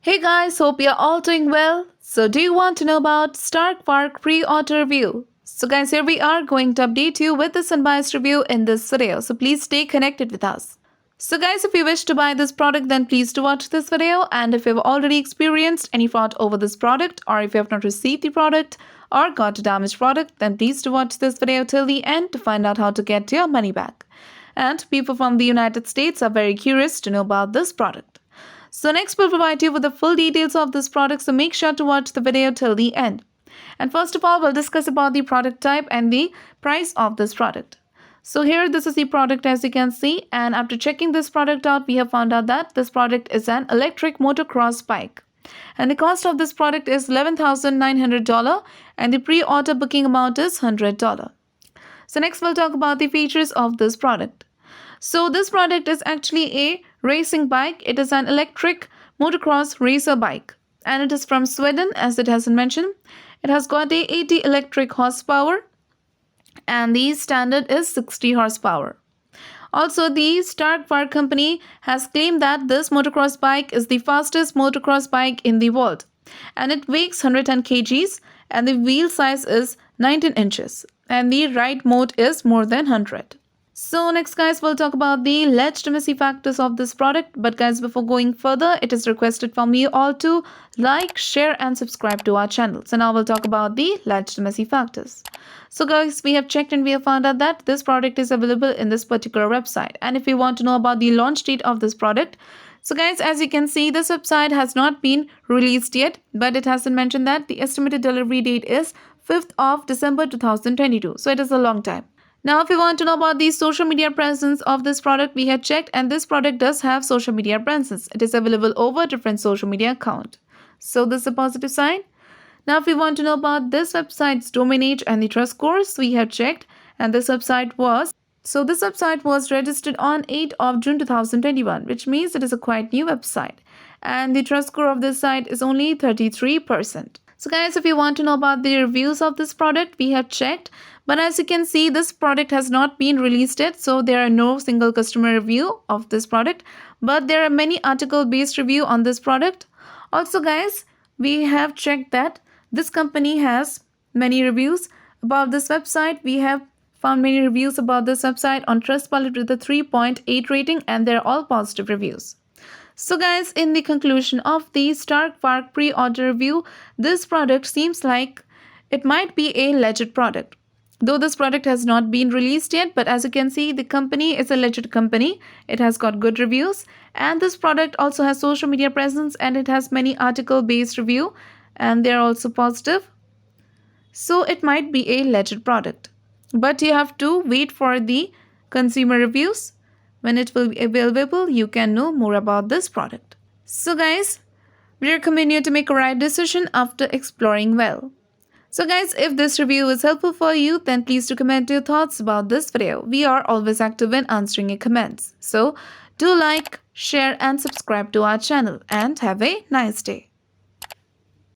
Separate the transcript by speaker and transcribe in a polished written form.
Speaker 1: Hey guys, hope you're all doing well. So, do you want to know about Stark Park pre-order review? So, guys, here we are going to update you with this unbiased review in this video. So, please stay connected with us. So, guys, if you wish to buy this product, then please do watch this video. And if you've already experienced any fraud over this product, or if you have not received the product or got a damaged product, then please do watch this video till the end to find out how to get your money back. And people from the United States are very curious to know about this product. So next we'll provide you with the full details of this product, so make sure to watch the video till the end. And first of all, we'll discuss about the product type and the price of this product. So here this is the product as you can see, and after checking this product out, we have found out that this product is an electric motocross bike. And the cost of this product is $11,900 and the pre-order booking amount is $100. So next we'll talk about the features of this product. So this product is actually a racing bike. It is an electric motocross racer bike and it is from Sweden as it has been mentioned. It has got a 80 electric horsepower and the standard is 60 horsepower. Also, the Stark Park company has claimed that this motocross bike is the fastest motocross bike in the world and it weighs 110 kgs and the wheel size is 19 inches and the ride mode is more than 100. So next guys, we'll talk about the legitimacy factors of this product. But guys, before going further, it is requested from you all to like, share and subscribe to our channel. So now we'll talk about the legitimacy factors. So guys, we have checked and we have found out that this product is available in this particular website. And if you want to know about the launch date of this product, so guys, as you can see, this website has not been released yet, but it has been mentioned that the estimated delivery date is 5th of December 2022. So it is a long time. Now, if you want to know about the social media presence of this product, we have checked and this product does have social media presence. It is available over different social media accounts. So this is a positive sign. Now, if you want to know about this website's domain age and the trust scores, we have checked and this website was registered on 8th of June 2021, which means it is a quite new website. And the trust score of this site is only 33%. So guys, if you want to know about the reviews of this product, we have checked. But as you can see, this product has not been released yet. So there are no single customer review of this product. But there are many article-based review on this product. Also guys, we have checked that this company has many reviews about this website. We have found many reviews about this website on Trustpilot with a 3.8 rating and they're all positive reviews. So guys, in the conclusion of the Stark Park pre-order review, this product seems like it might be a legit product. Though this product has not been released yet, but as you can see, the company is a legit company. It has got good reviews and this product also has social media presence and it has many article-based review and they're also positive. So it might be a legit product. But you have to wait for the consumer reviews. When it will be available, you can know more about this product. So guys, we recommend you to make a right decision after exploring well. So guys, if this review is helpful for you, then please do comment your thoughts about this video. We are always active in answering your comments. So do like, share and subscribe to our channel and have a nice day.